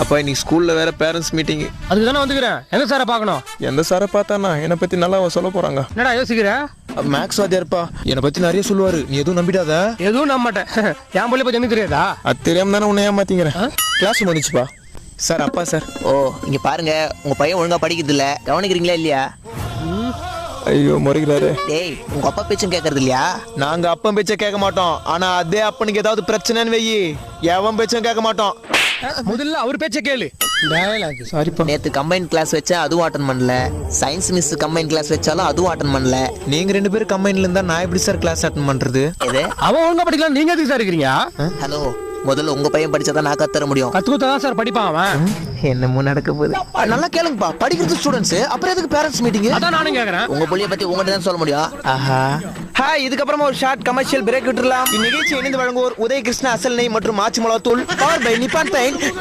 அப்பா இன்னைக்கு ஸ்கூல்ல வேற பேரண்ட்ஸ் மீட்டிங். அதுக்கு தானே வந்துக்கிறேன். எந்த சாரை பார்க்கணும்? எந்த சாரை பார்த்தானா என்னை பத்தி நல்லா சொல்ல போறாங்க. என்னடா யோசிக்கிற? மேக்ஸ் வாத்தியார்ப்பா என்னை பத்தி நிறைய சொல்லுவாரு, நீ எதுவும் நம்பிடாத. எதுவும் நம்ப மாட்டேன். என் பிள்ளை பத்தி எனக்கு தெரியாதா? அது தெரியாம தானே உன்னை ஏமாத்திங்கிறேன். கிளாஸ் முடிச்சுப்பா. சார் அப்பா சார். ஓ இங்க பாருங்க, உங்க பையன் ஒழுங்கா படிக்கிறது இல்ல, கவனிக்கிறீங்களா இல்லையா? ஐயோ முறைகிறாரு. டேய் உங்க அப்பா பேச்சும் கேட்கறது இல்லையா? நாங்க அப்பன் பேச்ச கேட்க மாட்டோம். ஆனா அதே அப்பனுக்கு ஏதாவது பிரச்சனைன்னு வெயி எவன் பேச்சும் கேட்க மாட்டோம். முதல்ல அவர் பேச்ச கேளு. சாரிப்பா. நேத்து கம்பைன் கிளாஸ் வச்சா அதுவும் அட்டன் பண்ணல, சயின்ஸ் மிஸ் கம்பைன் கிளாஸ் வச்சாலும் அதுவும் அட்டன் பண்ணல. நீங்க 2 பேரும் கம்பைன்ல இருந்தா நான் எப்படி சார் கிளாஸ் அட்டன் பண்றது? எது? அவன் ஒழுங்கா படிக்கலாம், நீங்க எதுக்கு சார் இருக்கிறீங்க? ஹலோ, முதல்ல உங்க பையன் படிச்சாதான் நான் கத்துற முடியும். கத்துக்கத்தான் சார் படிப்பான் அவன். என்னமோ நடக்க போகுது. நல்லா கேளுங்கப்பா, படிக்கிறது ஸ்டூடெண்ட்ஸ், அப்புறம் எதுக்கு பேரண்ட்ஸ் மீட்டிங்? அதான் நானும் கேக்குறேன். உங்க புள்ளைய பத்தி உங்ககிட்ட தான் சொல்ல முடியும். ஆஹா. ஹாய், இதுக்கப்புறமா ஒரு ஷார்ட் கமர்ஷியல் பிரேக் விட்டுறலாம். இந்நிகழ்ச்சி இணைந்து வழங்குவோர் உதய கிருஷ்ணா அசல் நெய் மற்றும் ஆச்சி மிளகாத்தூள், பவர் பை நிப்பான் பெயிண்ட்,